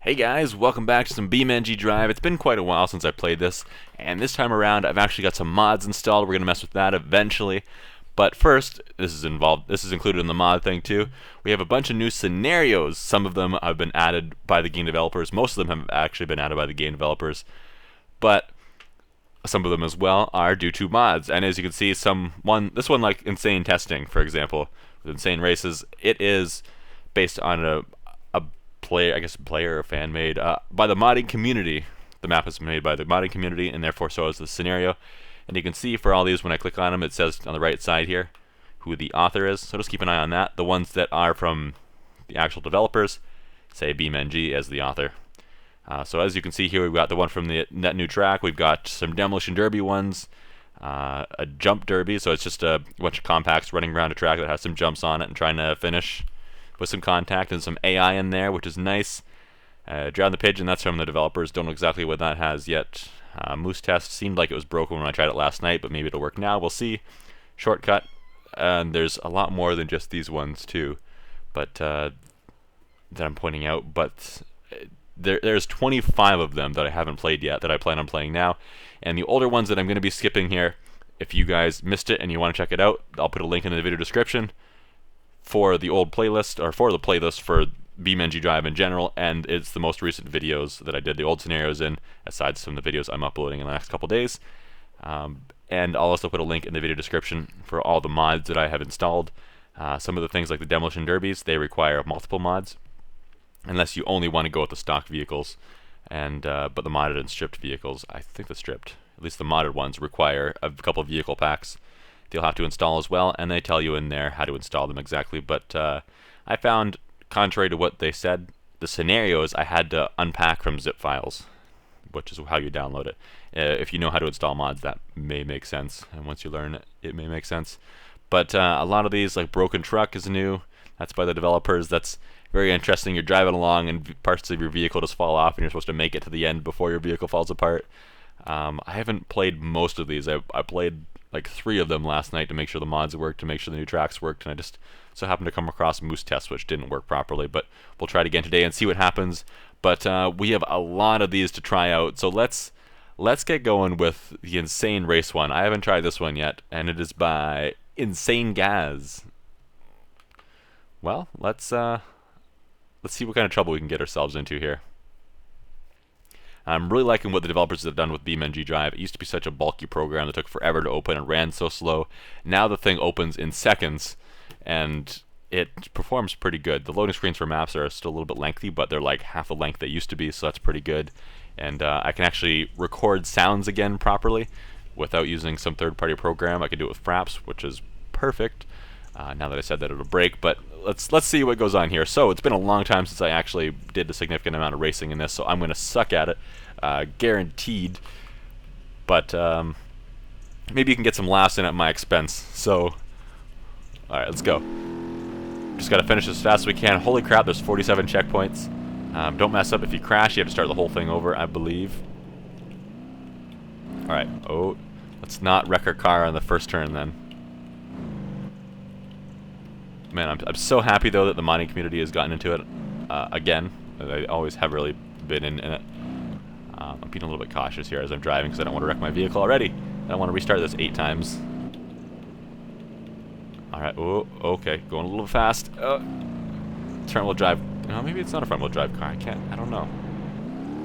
Hey guys, welcome back to some BeamNG.drive. It's been quite a while since I played this, and this time around I've actually got some mods installed. We're going to mess with that eventually. But first, this is included in the mod thing too. We have a bunch of new scenarios. Some of them have been added by the game developers. Most of them have actually been added by the game developers. But some of them as well are due to mods. And as you can see, this one like Insane Testing, for example, with Insane Races, it is based on a player or fan made by the modding community. The map is made by the modding community, and therefore so is the scenario. And you can see for all these, when I click on them, it says on the right side here who the author is. So just keep an eye on that. The ones that are from the actual developers say BeamNG as the author. So as you can see here, we've got the one from that new track. We've got some Demolition Derby ones, a jump derby. So it's just a bunch of compacts running around a track that has some jumps on it and trying to finish with some contact, and some AI in there, which is nice. Drown the Pigeon, that's from the developers. Don't know exactly what that has yet. Moose Test seemed like it was broken when I tried it last night, but maybe it'll work now. We'll see. Shortcut, and there's a lot more than just these ones too, but that I'm pointing out. But there's 25 of them that I haven't played yet that I plan on playing now, and the older ones that I'm going to be skipping here. If you guys missed it and you want to check it out, I'll put a link in the video description for the old playlist, or for the playlist for BeamNG.drive in general, and it's the most recent videos that I did the old scenarios in, aside from the videos I'm uploading in the next couple days. And I'll also put a link in the video description for all the mods that I have installed. Some of the things like the Demolition Derbies, they require multiple mods, unless you only want to go with the stock vehicles. And but the modded and stripped vehicles, I think the stripped, at least the modded ones, require a couple of vehicle packs you'll have to install as well, and they tell you in there how to install them exactly. But I found, contrary to what they said, the scenarios I had to unpack from zip files, which is how you download it. If you know how to install mods, that may make sense, and once you learn it, it may make sense. But a lot of these, like Broken Truck is new. That's by the developers. That's very interesting. You're driving along and parts of your vehicle just fall off, and you're supposed to make it to the end before your vehicle falls apart. I haven't played most of these. I played like 3 of them last night to make sure the mods worked, to make sure the new tracks worked, and I just so happened to come across Moose Test, which didn't work properly. But we'll try it again today and see what happens. But we have a lot of these to try out, so let's get going with the Insane Race one. I haven't tried this one yet, and it is by Insane Gaz. Well, let's see what kind of trouble we can get ourselves into here. I'm really liking what the developers have done with BeamNG.drive. It used to be such a bulky program that took forever to open and ran so slow. Now the thing opens in seconds, and it performs pretty good. The loading screens for maps are still a little bit lengthy, but they're like half the length they used to be, so that's pretty good. And I can actually record sounds again properly without using some third-party program. I can do it with Fraps, which is perfect. Now that I said that, it'll break, but let's see what goes on here. So it's been a long time since I actually did a significant amount of racing in this, so I'm going to suck at it, guaranteed. But maybe you can get some laughs in at my expense. So, all right, let's go. Just got to finish as fast as we can. Holy crap, there's 47 checkpoints. Don't mess up. If you crash, you have to start the whole thing over, I believe. All right. Oh, let's not wreck our car on the first turn then. Man, I'm so happy though that the modding community has gotten into it again. They always have really been in it. I'm being a little bit cautious here as I'm driving because I don't want to wreck my vehicle already. I don't want to restart this 8 times. Alright, oh, okay, going a little fast. Front wheel drive. No, maybe it's not a front wheel drive car. I don't know.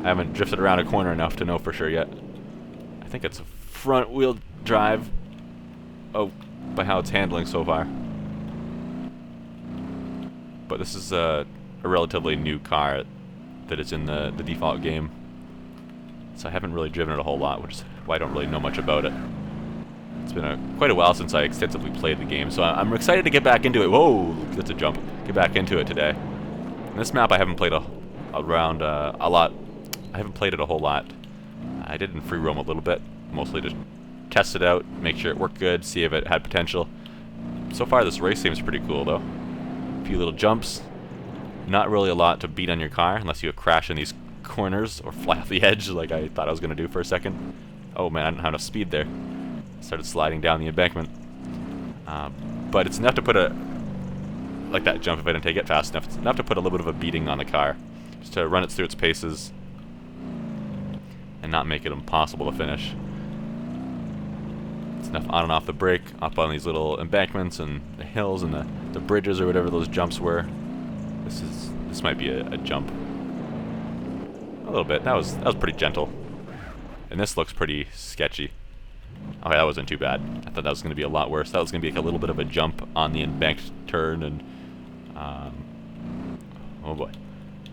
I haven't drifted around a corner enough to know for sure yet. I think it's a front wheel drive. Oh, by how it's handling so far. But this is a relatively new car that is in the default game, so I haven't really driven it a whole lot, which is why I don't really know much about it. It's been quite a while since I extensively played the game, so I'm excited to get back into it. Whoa, that's a jump. Get back into it today. And this map I haven't played a lot. I haven't played it a whole lot. I did in free roam a little bit, mostly just test it out, make sure it worked good, see if it had potential. So far this race seems pretty cool though. Few little jumps, not really a lot to beat on your car unless you crash in these corners or fly off the edge like I thought I was going to do for a second. Oh man, I didn't have enough speed there. Started sliding down the embankment. But it's enough to put like that jump if I didn't take it fast enough. It's enough to put a little bit of a beating on the car. just to run it through its paces and not make it impossible to finish. It's enough on and off the brake, up on these little embankments and the hills and the bridges or whatever those jumps were. This might be a jump. A little bit. That was pretty gentle. And this looks pretty sketchy. Okay, that wasn't too bad. I thought that was going to be a lot worse. That was going to be like a little bit of a jump on the embanked turn and oh boy.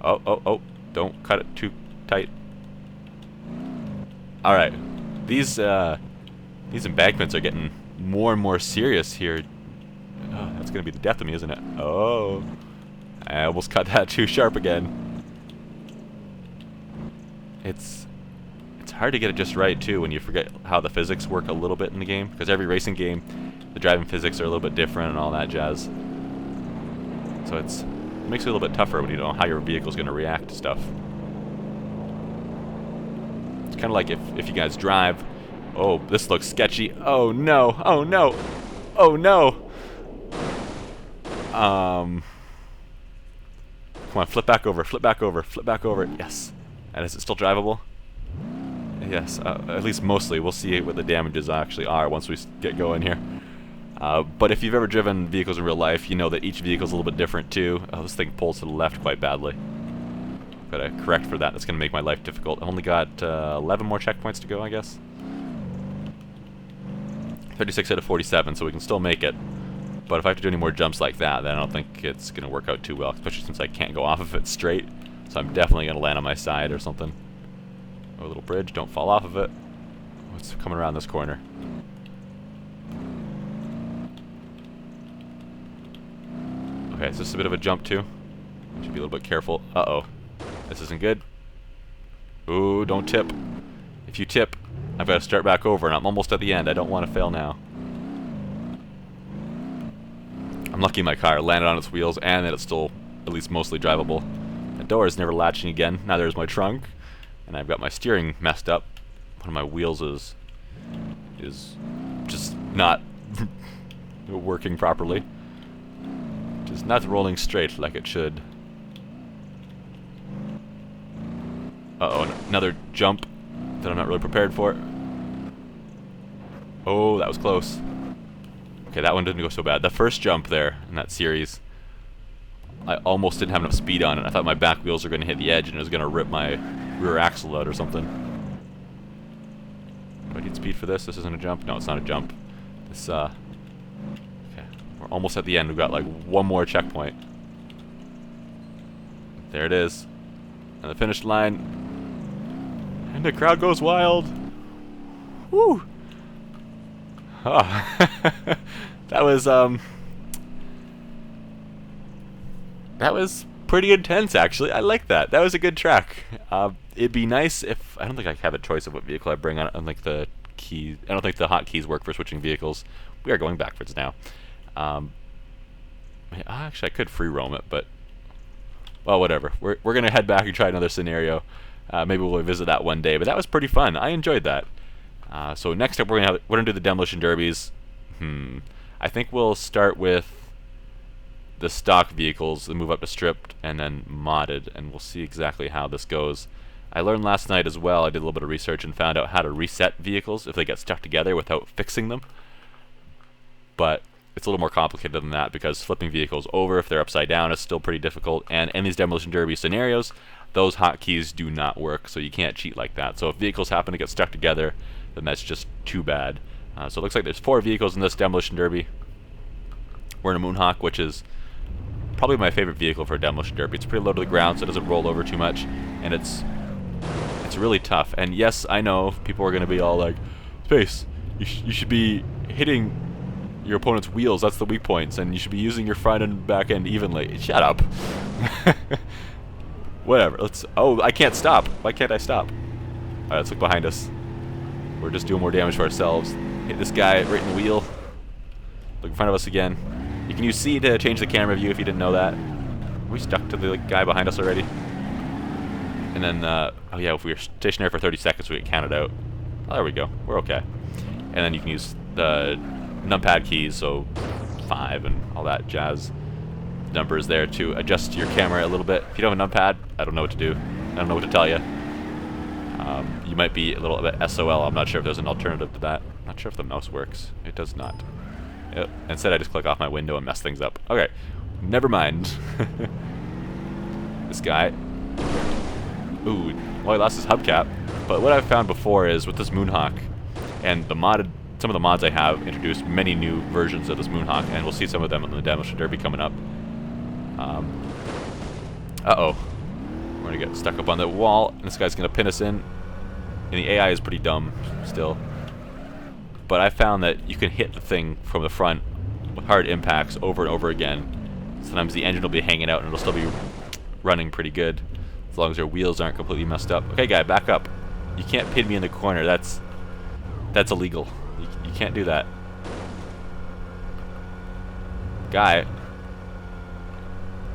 Oh, don't cut it too tight. Alright. These embankments are getting more and more serious here. Oh, that's going to be the death of me, isn't it? Oh. I almost cut that too sharp again. It's hard to get it just right too when you forget how the physics work a little bit in the game, because every racing game, the driving physics are a little bit different and all that jazz. So it makes it a little bit tougher when you don't know how your vehicle's going to react to stuff. It's kind of like if you guys drive. Oh, this looks sketchy. Oh no! Oh no! Oh no! Come on, flip back over, flip back over, flip back over. Yes. And is it still drivable? Yes, at least mostly. We'll see what the damages actually are once we get going here. But if you've ever driven vehicles in real life, you know that each vehicle's a little bit different too. Oh, this thing pulls to the left quite badly. Gotta correct for that. That's gonna make my life difficult. I've only got 11 more checkpoints to go, I guess. 36 out of 47, so we can still make it. But if I have to do any more jumps like that, then I don't think it's gonna work out too well, especially since I can't go off of it straight. So I'm definitely gonna land on my side or something. Oh, a little bridge, don't fall off of it. Oh, it's coming around this corner. Okay, is this a bit of a jump too? Should be a little bit careful. Uh-oh. This isn't good. Ooh, don't tip. If you tip, I've got to start back over, and I'm almost at the end. I don't want to fail now. I'm lucky my car landed on its wheels and that it's still at least mostly drivable. The door is never latching again, neither is my trunk. And I've got my steering messed up. One of my wheels is just not working properly. Just not rolling straight like it should. Uh-oh, another jump that I'm not really prepared for. Oh, that was close. Okay, that one didn't go so bad. The first jump there in that series, I almost didn't have enough speed on it. I thought my back wheels were going to hit the edge and it was going to rip my rear axle out or something. Do I need speed for this? This isn't a jump? No, it's not a jump. This, okay. We're almost at the end. We've got like one more checkpoint. There it is. And the finish line. And the crowd goes wild. Woo! Oh. That was pretty intense, actually. I like that. That was a good track. It'd be nice if... I don't think I have a choice of what vehicle I bring. I don't think the keys... I don't think the hotkeys work for switching vehicles. We are going backwards now. Actually, I could free roam it, but... Well, whatever. We're going to head back and try another scenario. Maybe we'll visit that one day. But that was pretty fun. I enjoyed that. So next up, we're gonna do the Demolition Derbies. I think we'll start with the stock vehicles, then move up to stripped, and then modded, and we'll see exactly how this goes. I learned last night as well, I did a little bit of research and found out how to reset vehicles if they get stuck together without fixing them. But it's a little more complicated than that, because flipping vehicles over if they're upside down is still pretty difficult, and in these Demolition Derby scenarios, those hotkeys do not work, so you can't cheat like that. So if vehicles happen to get stuck together, then that's just too bad. So it looks like there's 4 vehicles in this Demolition Derby. We're in a Moonhawk, which is probably my favorite vehicle for a Demolition Derby. It's pretty low to the ground, so it doesn't roll over too much, and it's really tough. And yes, I know people are going to be all like, Space, you should be hitting your opponent's wheels. That's the weak points, and you should be using your front and back end evenly. Shut up. Whatever. Oh, I can't stop. Why can't I stop? All right, let's look behind us. We're just doing more damage to ourselves. Hit this guy right in the wheel. Look in front of us again. You can use C to change the camera view if you didn't know that. Are we stuck to the guy behind us already? And then, oh yeah, if we were stationary for 30 seconds, we get counted out. Oh, there we go. We're okay. And then you can use the numpad keys, so 5 and all that jazz. numbers there to adjust your camera a little bit. If you don't have a numpad, I don't know what to do. I don't know what to tell you. You might be a little bit SOL. I'm not sure if there's an alternative to that. I'm not sure if the mouse works. It does not. Yep. Instead, I just click off my window and mess things up. Okay, never mind. This guy. Ooh, well, he lost his hubcap. But what I've found before is with this Moonhawk and some of the mods I have introduced many new versions of this Moonhawk, and we'll see some of them in the Demolition Derby coming up. Uh-oh. We're gonna get stuck up on the wall, and this guy's gonna pin us in. And the AI is pretty dumb still. But I found that you can hit the thing from the front with hard impacts over and over again. Sometimes the engine will be hanging out and it'll still be running pretty good, as long as your wheels aren't completely messed up. Okay, guy, back up. You can't pin me in the corner. That's illegal. You can't do that. Guy.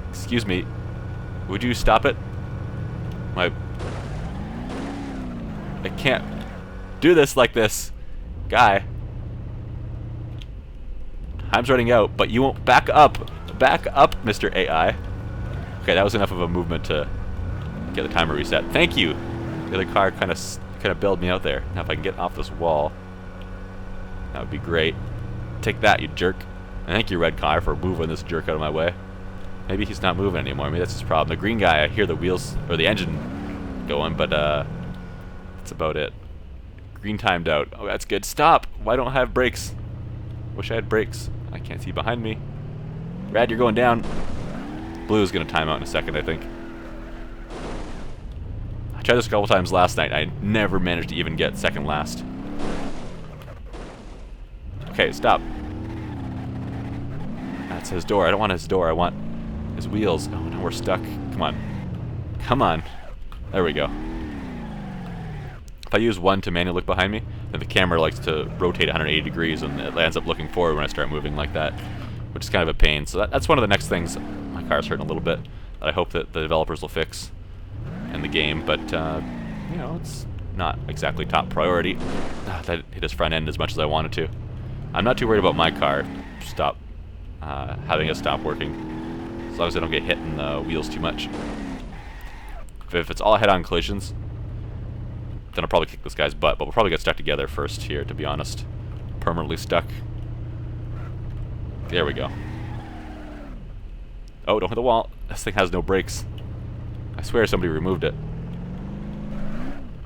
Excuse me. Would you stop it? I can't do this like this. Guy. Time's running out, but you won't back up. Back up, Mr. AI. Okay, that was enough of a movement to get the timer reset. Thank you. The other car kind of bailed me out there. Now if I can get off this wall, that would be great. Take that, you jerk. And thank you, red car, for moving this jerk out of my way. Maybe he's not moving anymore. Maybe that's his problem. The green guy, I hear the wheels or the engine going, but that's about it. Green timed out. Oh, that's good. Stop! Why don't I have brakes? Wish I had brakes. I can't see behind me. Red, you're going down. Blue is going to time out in a second, I think. I tried this a couple times last night. I never managed to even get second last. Okay, stop. That's his door. I don't want his door. I want his wheels. Oh, no, we're stuck. Come on. Come on. There we go. If I use one to manually look behind me, then the camera likes to rotate 180 degrees and it ends up looking forward when I start moving like that, which is kind of a pain. So that's one of the next things. My car's hurting a little bit that I hope that the developers will fix in the game, but you know, it's not exactly top priority. That hit his front end as much as I wanted to. I'm not too worried about my car having it stop working, as long as I don't get hit in the wheels too much. If it's all head-on collisions, then I'll probably kick this guy's butt, but we'll probably get stuck together first here, to be honest. Permanently stuck. There we go. Oh, don't hit the wall. This thing has no brakes. I swear somebody removed it.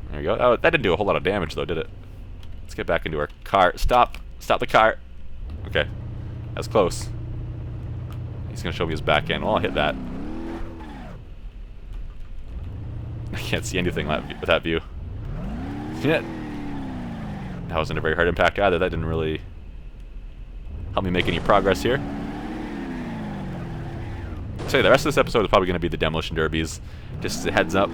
There we go. Oh, that didn't do a whole lot of damage, though, did it? Let's get back into our car. Stop! Stop the car! Okay. That's close. He's going to show me his back end. Well, I'll hit that. I can't see anything with that view. Yeah. That wasn't a very hard impact either. That didn't really help me make any progress here. So the rest of this episode is probably going to be the Demolition Derbies, just as a heads up.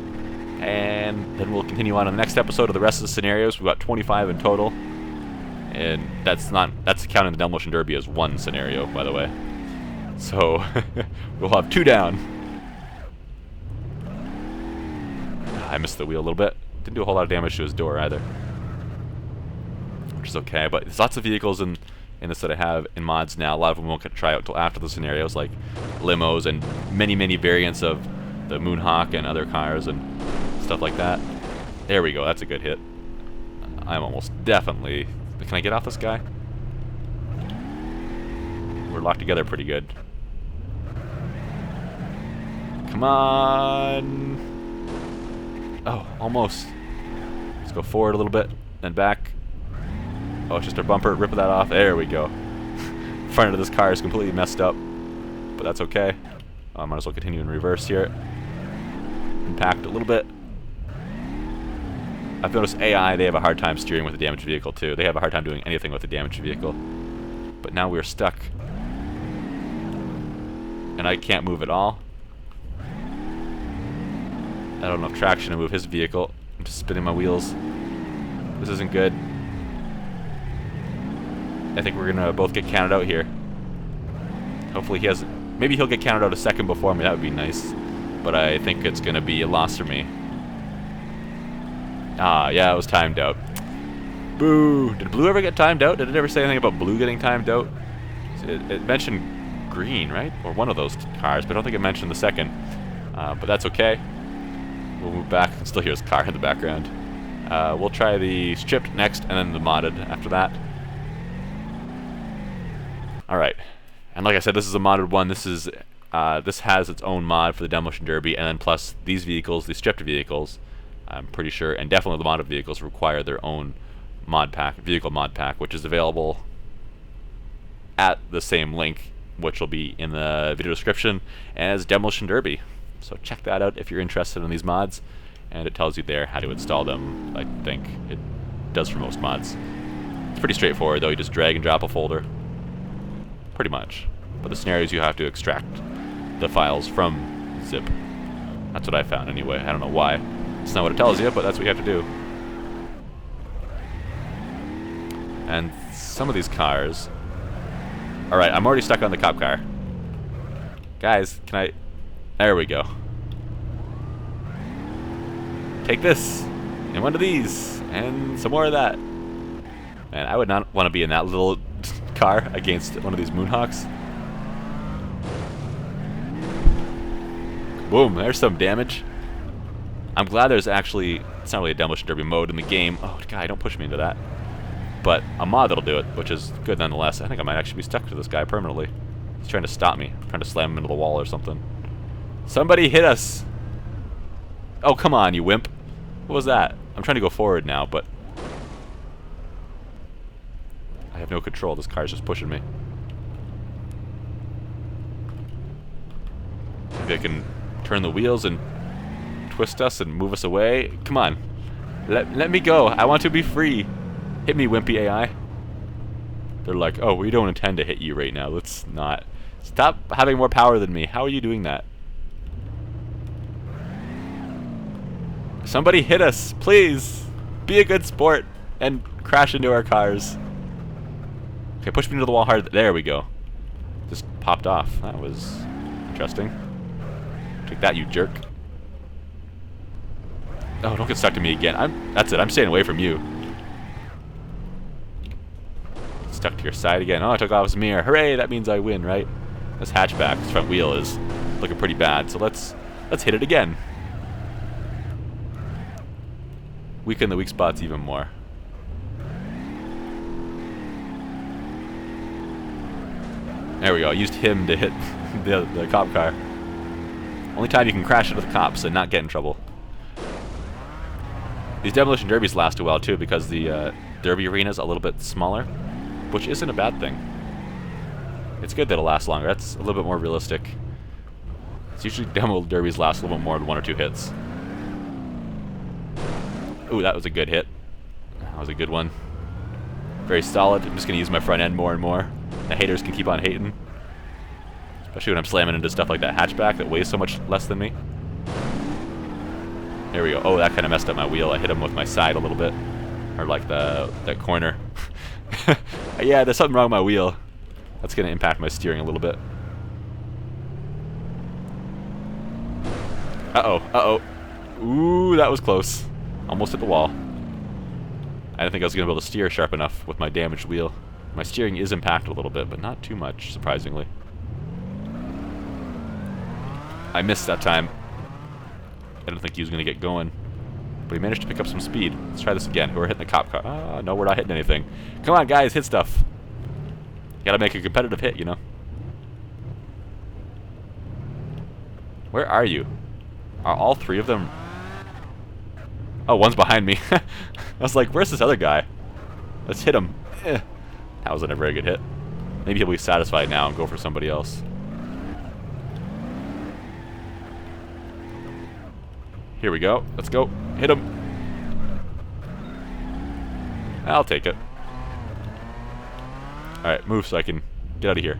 And then we'll continue on in the next episode of the rest of the scenarios. We've got 25 in total. And that's counting the Demolition Derby as one scenario, by the way. So we'll have 2 down. I missed the wheel a little bit. Didn't do a whole lot of damage to his door either, which is okay. But there's lots of vehicles in this that I have in mods now. A lot of them won't get to try out until after the scenarios, like limos and many variants of the Moonhawk and other cars and stuff like that. There we go. That's a good hit. I'm almost definitely... Can I get off this guy? We're locked together pretty good. Come on! Oh, almost. Let's go forward a little bit, then back. Oh, it's just our bumper. Rip that off. There we go. Front of this car is completely messed up, but that's okay. I might as well continue in reverse here. Impact a little bit. I've noticed AI, they have a hard time steering with a damaged vehicle too. They have a hard time doing anything with a damaged vehicle. But now we're stuck. And I can't move at all. I don't have traction to move his vehicle. I'm just spinning my wheels. This isn't good. I think we're gonna both get counted out here. Hopefully he has... Maybe he'll get counted out a second before me. That would be nice. But I think it's gonna be a loss for me. Ah, yeah, it was timed out. Boo! Did Blue ever get timed out? Did it ever say anything about Blue getting timed out? It mentioned green, right? Or one of those cars, but I don't think it mentioned the second. But that's okay. We'll move back. I can still hear his car in the background. We'll try the stripped next, and then the modded after that. Alright. And like I said, this is a modded one. This has its own mod for the Demolition Derby, and then plus these vehicles, these stripped vehicles, I'm pretty sure, and definitely the modded vehicles require their own mod pack, vehicle mod pack, which is available at the same link, which will be in the video description, as Demolition Derby. So check that out if you're interested in these mods, and it tells you there how to install them. I think it does for most mods. It's pretty straightforward though, you just drag and drop a folder. Pretty much. But the scenarios, you have to extract the files from zip. That's what I found anyway. I don't know why. It's not what it tells you, but that's what you have to do. And some of these cars... Alright, I'm already stuck on the cop car. Guys, can I... There we go. Take this, and one of these, and some more of that. Man, I would not want to be in that little car against one of these Moonhawks. Boom, there's some damage. I'm glad there's actually, it's not really a Demolition Derby mode in the game. Oh, God, don't push me into that. But a mod that'll do it, which is good nonetheless. I think I might actually be stuck to this guy permanently. He's trying to stop me. I'm trying to slam him into the wall or something. Somebody hit us! Oh, come on, you wimp. What was that? I'm trying to go forward now, but... I have no control. This car's just pushing me. Maybe I can turn the wheels and twist us and move us away. Come on. Let me go. I want to be free. Hit me, wimpy AI. They're like, oh, we don't intend to hit you right now. Let's not. Stop having more power than me. How are you doing that? Somebody hit us, please. Be a good sport and crash into our cars. Okay, push me into the wall hard. There we go. Just popped off. That was interesting. Take that, you jerk. Oh, don't get stuck to me again. That's it. I'm staying away from you. Stuck to your side again. Oh, I took off his mirror. Hooray! That means I win, right? This hatchback, this front wheel is looking pretty bad. So let's hit it again. Weaken the weak spots even more. There we go. I used him to hit the cop car. Only time you can crash into the cops and not get in trouble. These Demolition Derbies last a while too because the Derby arena's a little bit smaller, which isn't a bad thing. It's good that it'll last longer. That's a little bit more realistic. It's usually Demo Derbies last a little bit more than 1 or 2 hits. Ooh, that was a good hit. That was a good one. Very solid. I'm just going to use my front end more and more. The haters can keep on hating. Especially when I'm slamming into stuff like that hatchback that weighs so much less than me. There we go. Oh, that kind of messed up my wheel. I hit him with my side a little bit. Or like that corner. Yeah, there's something wrong with my wheel. That's going to impact my steering a little bit. Uh-oh, uh-oh. Ooh, that was close. Almost hit the wall. I didn't think I was going to be able to steer sharp enough with my damaged wheel. My steering is impacted a little bit, but not too much, surprisingly. I missed that time. I didn't think he was going to get going. But he managed to pick up some speed. Let's try this again. We're hitting the cop car. Ah, no, we're not hitting anything. Come on, guys, hit stuff. You gotta make a competitive hit, you know. Where are you? Are all 3 of them... Oh, one's behind me. I was like, where's this other guy? Let's hit him. That wasn't a very good hit. Maybe he'll be satisfied now and go for somebody else. Here we go. Let's go. Hit him. I'll take it. Alright, move so I can get out of here.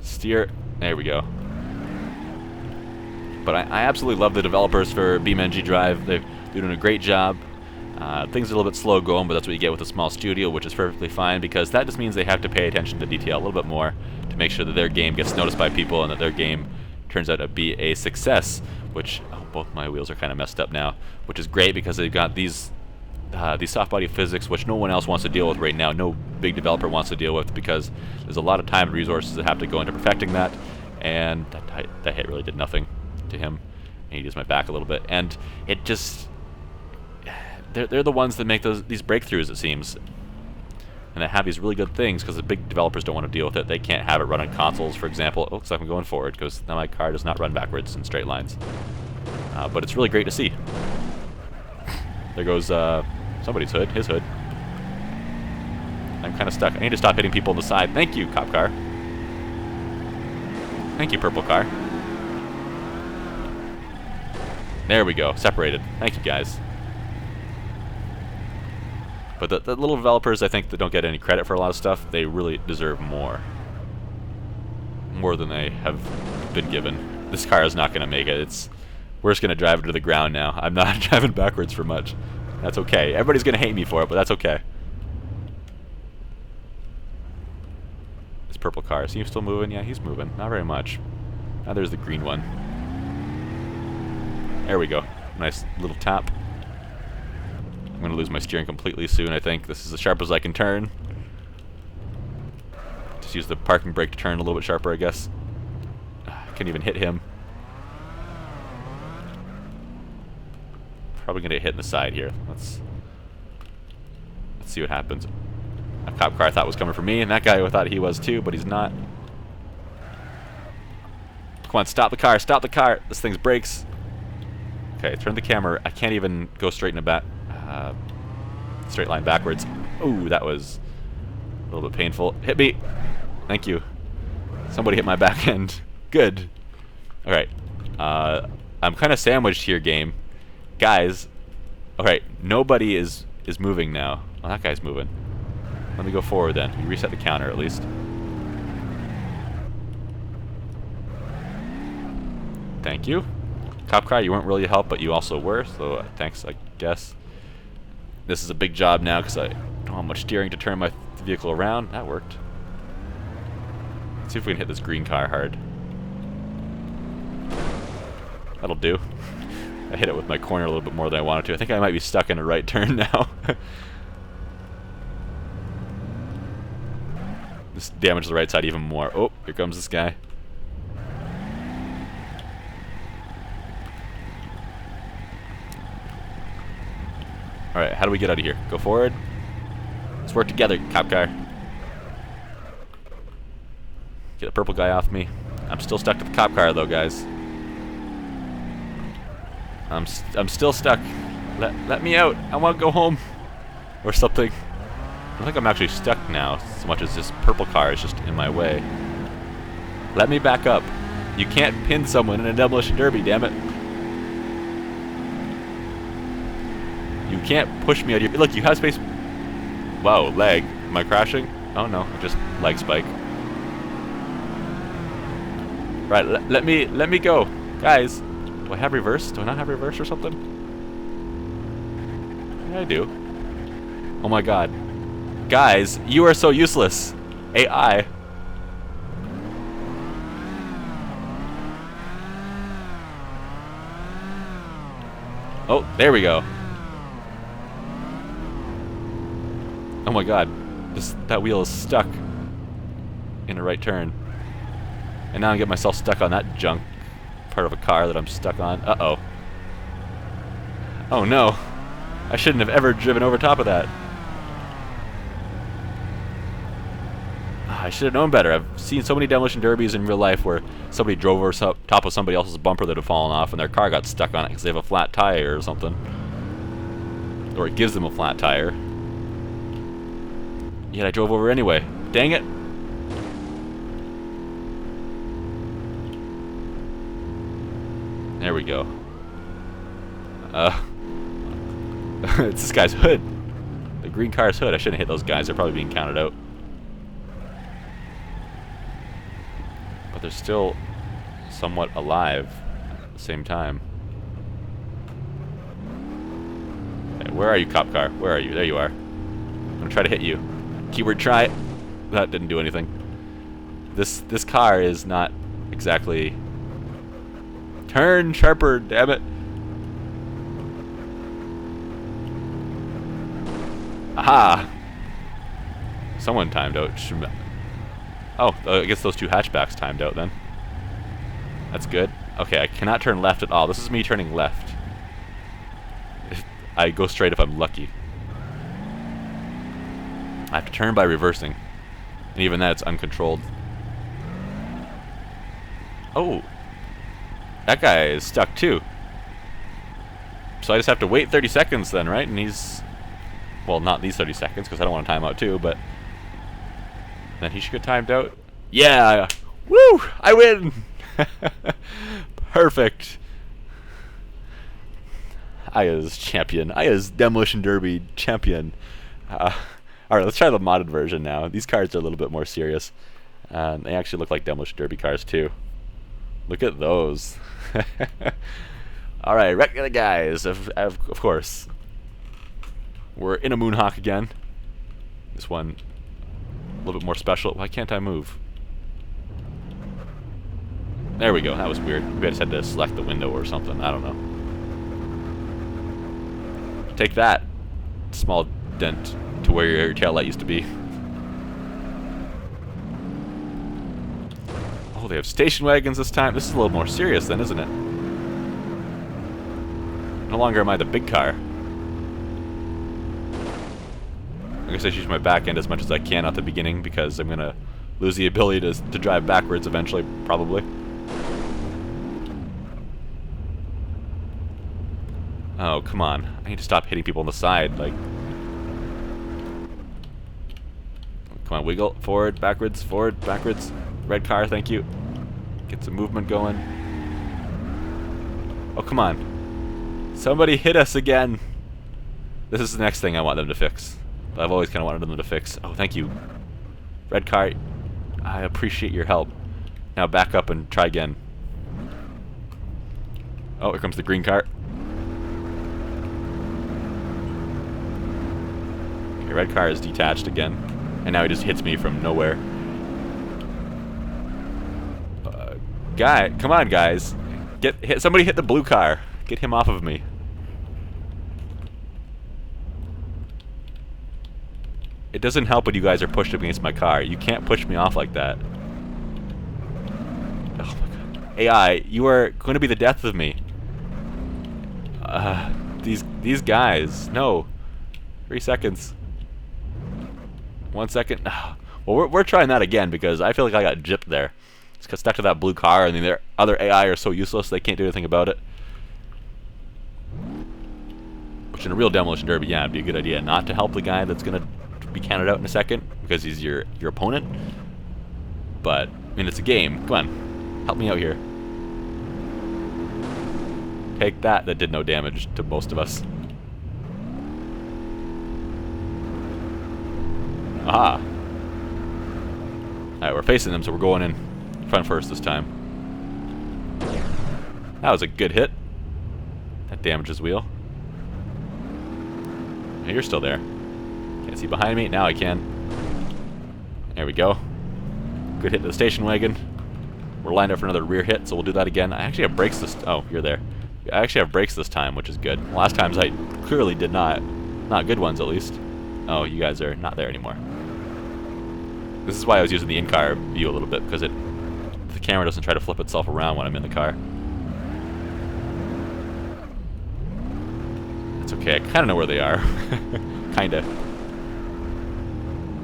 Steer. There we go. But I absolutely love the developers for BeamNG.drive. They're doing a great job. Things are a little bit slow going, but that's what you get with a small studio, which is perfectly fine because that just means they have to pay attention to detail a little bit more to make sure that their game gets noticed by people and that their game turns out to be a success, which... Oh, both my wheels are kind of messed up now, which is great because they've got these these soft body physics, which no one else wants to deal with right now. No big developer wants to deal with, because there's a lot of time and resources that have to go into perfecting that. And that hit really did nothing to him. And he used my back a little bit, and it just they're the ones that make these breakthroughs, it seems, and that have these really good things, because the big developers don't want to deal with it. They can't have it run on consoles, for example. It looks like I'm going forward, because now my car does not run backwards in straight lines. But it's really great to see. There goes somebody's hood, his hood. I'm kind of stuck. I need to stop hitting people on the side. Thank you, cop car. Thank you, purple car. There we go, separated. Thank you, guys. But the little developers, I think, that don't get any credit for a lot of stuff, they really deserve more. More than they have been given. This car is not going to make it. We're just going to drive it to the ground now. I'm not driving backwards for much. That's okay. Everybody's going to hate me for it, but that's okay. This purple car, is he still moving? Yeah, he's moving. Not very much. Now there's the green one. There we go. Nice little tap. I'm going to lose my steering completely soon, I think. This is as sharp as I can turn. Just use the parking brake to turn a little bit sharper, I guess. I can't even hit him. Probably going to get hit in the side here. Let's see what happens. A cop car I thought was coming for me, and that guy I thought he was too, but he's not. Come on, stop the car, stop the car. This thing's brakes. Okay, turn the camera. I can't even go straight in the back. Straight line backwards. Ooh, that was a little bit painful. Hit me. Thank you. Somebody hit my back end. Good. Alright. I'm kind of sandwiched here, game. Guys. Alright, nobody is moving now. Oh, that guy's moving. Let me go forward then. We reset the counter at least. Thank you. Cop car, you weren't really a help, but you also were, so thanks, I guess. This is a big job now because I don't have much steering to turn my vehicle around. That worked. Let's see if we can hit this green car hard. That'll do. I hit it with my corner a little bit more than I wanted to. I think I might be stuck in a right turn now. This damages the right side even more. Oh, here comes this guy. Alright, how do we get out of here? Go forward. Let's work together, cop car. Get the purple guy off me. I'm still stuck to the cop car though, guys. I'm still stuck. Let me out. I want to go home. Or something. I think I'm actually stuck now, so much as this purple car is just in my way. Let me back up. You can't pin someone in a Demolition Derby, damn it. You can't push me out of here. Look, you have space. Wow, lag. Am I crashing? Oh no, just leg spike. Right, let me go. Guys, do I have reverse? Do I not have reverse or something? Yeah, I do. Oh my god. Guys, you are so useless. AI. Oh, there we go. Oh my god. That wheel is stuck in a right turn. And now I get myself stuck on that junk part of a car that I'm stuck on. Uh-oh. Oh no. I shouldn't have ever driven over top of that. I should have known better. I've seen so many Demolition Derbies in real life where somebody drove over top of somebody else's bumper that had fallen off and their car got stuck on it because they have a flat tire or something. Or it gives them a flat tire. Yet I drove over anyway. Dang it. There we go. It's this guy's hood. The green car's hood. I shouldn't hit those guys. They're probably being counted out. But they're still somewhat alive at the same time. Okay, where are you, cop car? Where are you? There you are. I'm gonna try to hit you. Keyword try. That didn't do anything. This car is not exactly... Turn sharper, damn it. Aha! Someone timed out. Oh, I guess those two hatchbacks timed out then. That's good. Okay, I cannot turn left at all. This is me turning left. I go straight if I'm lucky. I have to turn by reversing. And even that, it's uncontrolled. Oh! That guy is stuck too. So I just have to wait 30 seconds then, right? And he's... Well, not these 30 seconds, because I don't want to time out too, but... Then he should get timed out. Yeah! Woo! I win! Perfect. I is champion. I is Demolition Derby champion. Alright, let's try the modded version now. These cars are a little bit more serious. They actually look like Demolition Derby cars too. Look at those. Alright, regular guys, of course. We're in a Moonhawk again. This one a little bit more special. Why can't I move? There we go. That was weird. Maybe I just had to select the window or something. I don't know. Take that. Small dent to where your tail light used to be. Oh, they have station wagons this time. This is a little more serious then, isn't it? No longer am I the big car. I guess I should use my back end as much as I can at the beginning because I'm going to lose the ability to drive backwards eventually, probably. Oh, come on. I need to stop hitting people on the side, like... Come on, wiggle. Forward, backwards, Red car, thank you. Get some movement going. Oh, come on. Somebody hit us again. This is the next thing I want them to fix. I've always kind of wanted them to fix. Oh, thank you. Red car, I appreciate your help. Now back up and try again. Oh, here comes the green car. Okay, red car is detached again. And now he just hits me from nowhere. Guy, come on, guys. Somebody hit the blue car. Get him off of me. It doesn't help when you guys are pushed against my car. You can't push me off like that. Oh my god. AI, you are going to be the death of me. These guys. No. 3 seconds. 1 second. Well, we're trying that again because I feel like I got gypped there. Just got stuck to that blue car, and then their other AI are so useless they can't do anything about it. Which in a real Demolition Derby, yeah, it'd be a good idea not to help the guy that's gonna be counted out in a second because he's your opponent. But I mean, it's a game. Come on, help me out here. Take that. That did no damage to most of us. Aha. Alright, we're facing them, so we're going in front first this time. That was a good hit. That damaged his wheel. Hey, you're still there. Can't see behind me. Now I can. There we go. Good hit to the station wagon. We're lined up for another rear hit, so we'll do that again. I actually have brakes this... Oh, you're there. I actually have brakes this time, which is good. Last times I clearly did not. Not good ones, at least. Oh, you guys are not there anymore. This is why I was using the in-car view a little bit, because the camera doesn't try to flip itself around when I'm in the car. It's okay, I kind of know where they are. Kinda.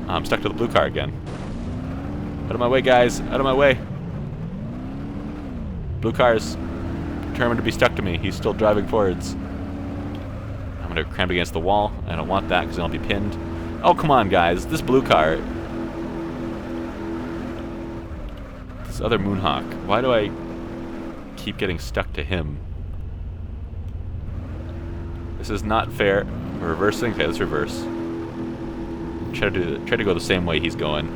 I'm stuck to the blue car again. Out of my way, guys! Out of my way! Blue car's determined to be stuck to me. He's still driving forwards. I'm gonna cramp against the wall. I don't want that, because I'll be pinned. Oh, come on, guys. This blue car... This other Moonhawk. Why do I keep getting stuck to him? This is not fair. We're reversing. Okay, let's reverse. Try to go the same way he's going.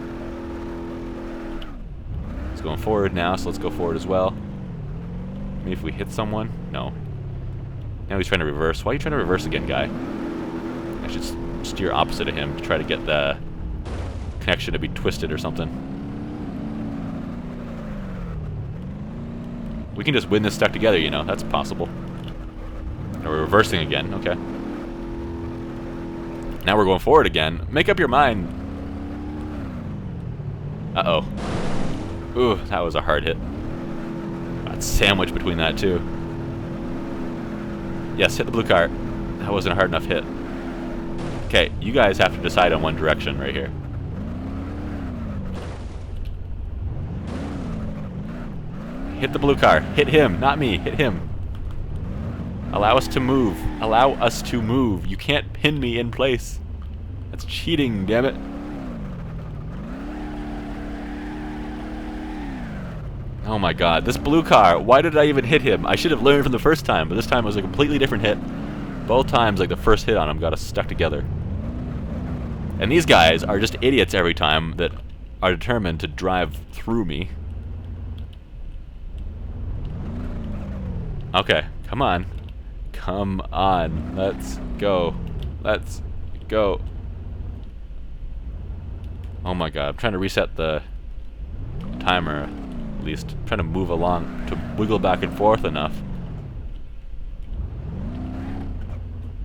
He's going forward now, so let's go forward as well. Maybe if we hit someone? No. Now he's trying to reverse. Why are you trying to reverse again, guy? I should steer opposite of him to try to get the connection to be twisted or something. We can just win this stuck together, you know. That's possible. And we're reversing again. Okay. Now we're going forward again. Make up your mind. Uh-oh. Ooh, that was a hard hit. Got sandwiched between that, too. Yes, hit the blue car. That wasn't a hard enough hit. Okay, you guys have to decide on one direction right here. Hit the blue car. Hit him, not me. Hit him. Allow us to move. Allow us to move. You can't pin me in place. That's cheating, damn it. Oh my god, this blue car. Why did I even hit him? I should have learned from the first time, but this time it was a completely different hit. Both times, like, the first hit on him got us stuck together. And these guys are just idiots every time that are determined to drive through me. Okay, come on. Come on. Let's go. Let's go. Oh my god, I'm trying to reset the timer, at least. I'm trying to move along to wiggle back and forth enough.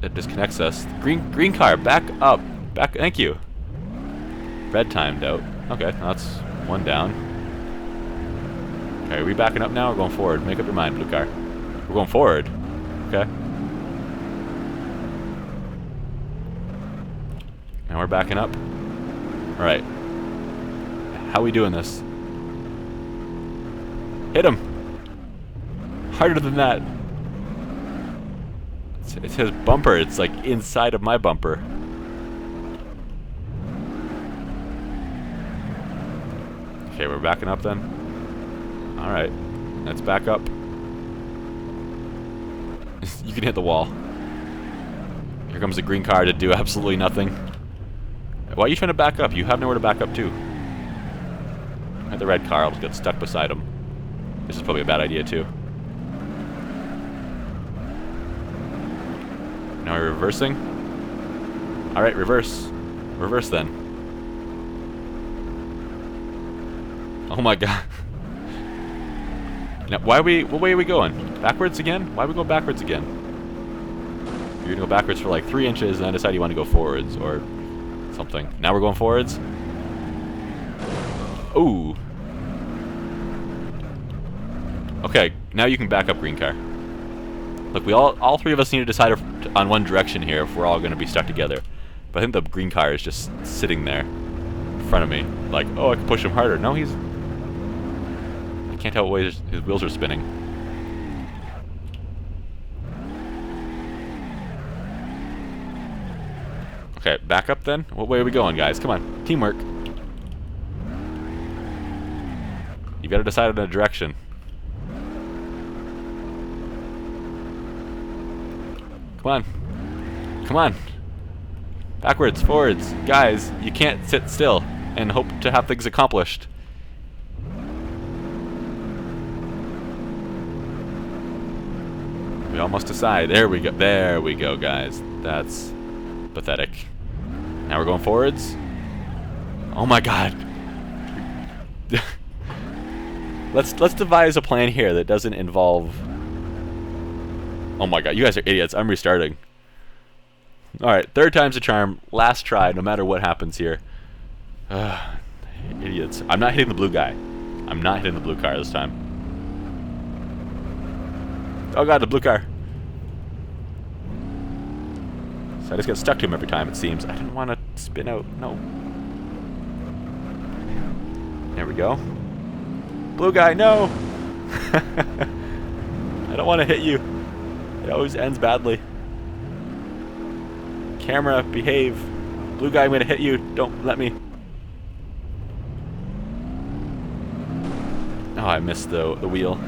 It disconnects us. Green car, back up. Back, thank you. Red timed out. Okay, that's one down. Okay, are we backing up now or going forward? Make up your mind, blue car. We're going forward. Okay. Now we're backing up. Alright. How are we doing this? Hit him! Harder than that. It's his bumper. It's like inside of my bumper. Okay, we're backing up then. Alright. Let's back up. You can hit the wall. Here comes the green car to do absolutely nothing. Why are you trying to back up? You have nowhere to back up to. Hit the red car. I'll just get stuck beside him. This is probably a bad idea too. Now we're reversing. Alright, reverse. Reverse then. Oh my god. Now, what way are we going? Backwards again? Why are we going backwards again? You're gonna go backwards for like 3 inches and then decide you want to go forwards or something. Now we're going forwards. Ooh. Okay, now you can back up, green car. Look, we all three of us need to decide on one direction here if we're all going to be stuck together. But I think the green car is just sitting there in front of me. Like, oh, I can push him harder. No, he's... I can't tell what way his wheels are spinning. Okay, back up then. What way are we going, guys? Come on, teamwork. You got to decide on a direction. Come on. Come on. Backwards, forwards. Guys, you can't sit still and hope to have things accomplished. We all must decide. There we go. There we go, guys. That's pathetic. Now we're going forwards. Oh my god. Let's devise a plan here that doesn't involve... Oh my god, you guys are idiots. I'm restarting. Alright, third time's a charm. Last try, no matter what happens here. Idiots. I'm not hitting the blue guy. I'm not hitting the blue car this time. Oh god, the blue car. So I just get stuck to him every time, it seems. I didn't want to spin out. No. There we go. Blue guy, no! I don't want to hit you. It always ends badly. Camera, behave. Blue guy, I'm gonna hit you. Don't let me. Oh, I missed the wheel.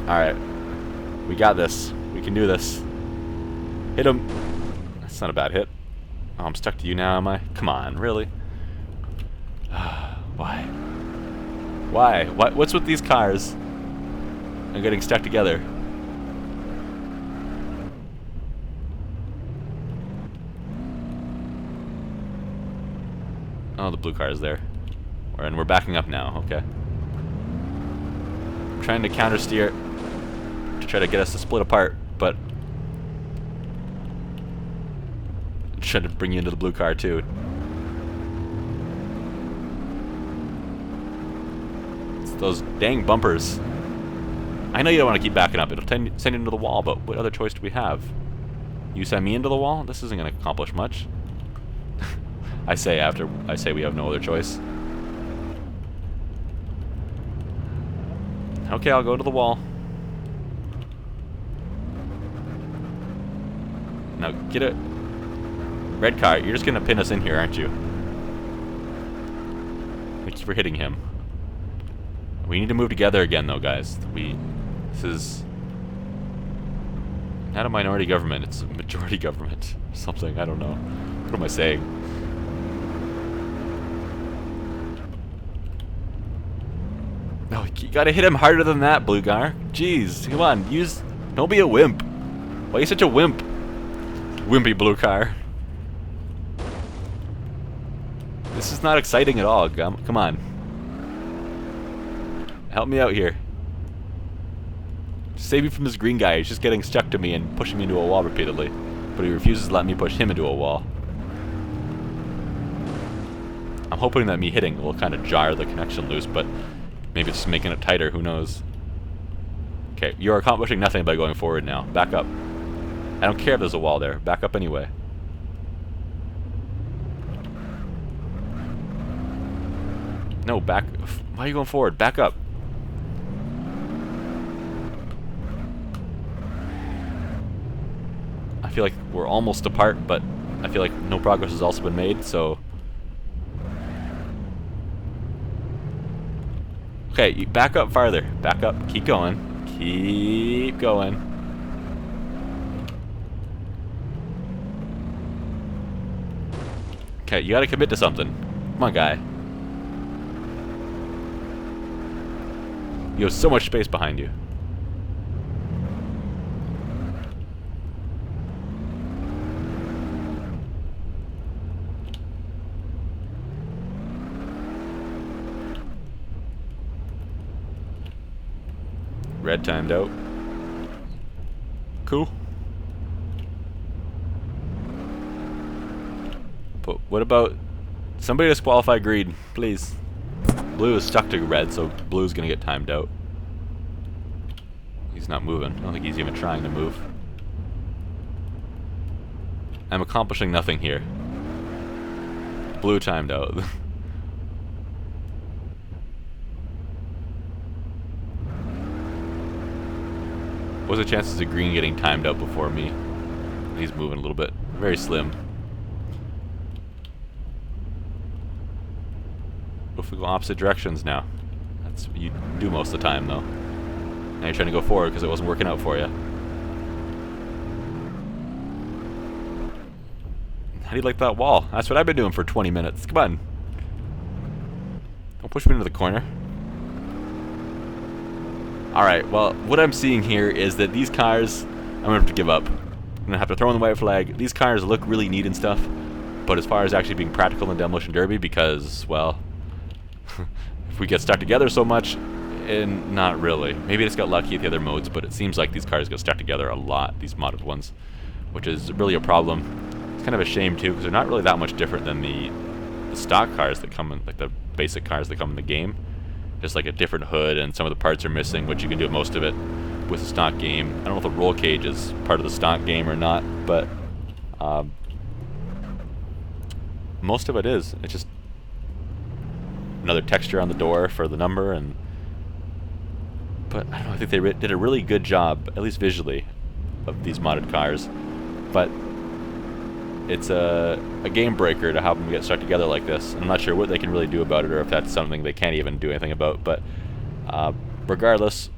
Alright. We got this. We can do this. Hit him. That's not a bad hit. Oh, I'm stuck to you now, am I? Come on, really? Why? Why? What's with these cars and getting stuck together? Oh, the blue car is there. And we're backing up now, okay. I'm trying to counter steer. to try to get us to split apart, but I'm trying to bring you into the blue car too. It's those dang bumpers. I know you don't want to keep backing up. It'll send you into the wall, but what other choice do we have? You send me into the wall? This isn't going to accomplish much. I say after I say we have no other choice. Okay, I'll go to the wall. Now get it. Red car, you're just gonna pin us in here, aren't you? Thank you for hitting him. We need to move together again, though, guys. This is not a minority government; it's a majority government. Something, I don't know. What am I saying? No, you gotta hit him harder than that, blue car. Jeez, come on, don't be a wimp. Why are you such a wimp? Wimpy blue car. This is not exciting at all. Come on. Help me out here. Save me from this green guy. He's just getting stuck to me and pushing me into a wall repeatedly. But he refuses to let me push him into a wall. I'm hoping that me hitting will kind of jar the connection loose, but maybe it's just making it tighter, who knows. Okay, you're accomplishing nothing by going forward now. Back up. I don't care if there's a wall there. Back up anyway. No, back. Why are you going forward? Back up. I feel like we're almost apart, but I feel like no progress has also been made, so... Okay, you back up farther. Back up. Keep going. Keep going. Okay, you gotta commit to something. Come on, guy. You have so much space behind you. Red timed out. Cool. But what about somebody disqualify green, please? Blue is stuck to red, so blue's gonna get timed out. He's not moving. I don't think he's even trying to move. I'm accomplishing nothing here. Blue timed out. What's the chances of green getting timed out before me? He's moving a little bit. Very slim. What if we go opposite directions now? That's what you do most of the time, though. Now you're trying to go forward because it wasn't working out for you. How do you like that wall? That's what I've been doing for 20 minutes. Come on. Don't push me into the corner. Alright, well, what I'm seeing here is that these cars, I'm going to have to give up. I'm going to have to throw in the white flag. These cars look really neat and stuff, but as far as actually being practical in Demolition Derby, because, well, if we get stuck together so much, and not really. Maybe I just got lucky at the other modes, but it seems like these cars get stuck together a lot, these modded ones, which is really a problem. It's kind of a shame, too, because they're not really that much different than the stock cars that come in, like the basic cars that come in the game. Just like a different hood, and some of the parts are missing, which you can do most of it with the stock game. I don't know if the roll cage is part of the stock game or not, but most of it is. It's just another texture on the door for the number, but I don't know, I think they did a really good job, at least visually, of these modded cars. But it's a game breaker to have them get stuck together like this. I'm not sure what they can really do about it, or if that's something they can't even do anything about, but regardless,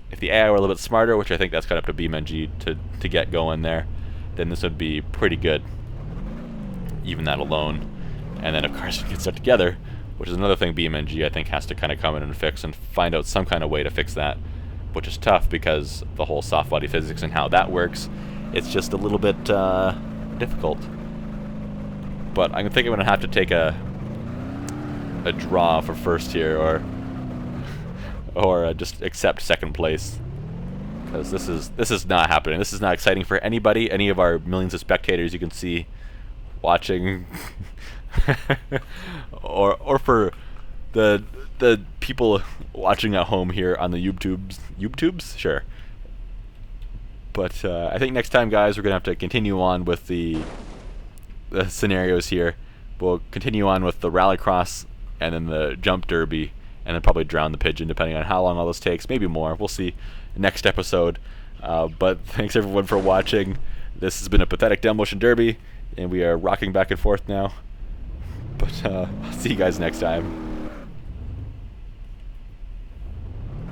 if the AI were a little bit smarter, which I think that's kind of up to BeamNG to get going there, then this would be pretty good, even that alone. And then if cars get stuck together, which is another thing BeamNG I think has to kind of come in and fix, and find out some kind of way to fix that, which is tough because the whole soft body physics and how that works, it's just a little bit difficult. But I think I'm going to have to take a draw for first here, or just accept second place. because this is not happening. This is not exciting for anybody. Any of our millions of spectators you can see watching, or for the people watching at home here on the YouTubes, sure. But I think next time, guys, we're gonna have to continue on with the scenarios here. We'll continue on with the rallycross and then the jump derby, and then probably drown the pigeon, depending on how long all this takes. Maybe more. We'll see next episode. But thanks everyone for watching. This has been a pathetic demolition derby, and we are rocking back and forth now. But I'll see you guys next time.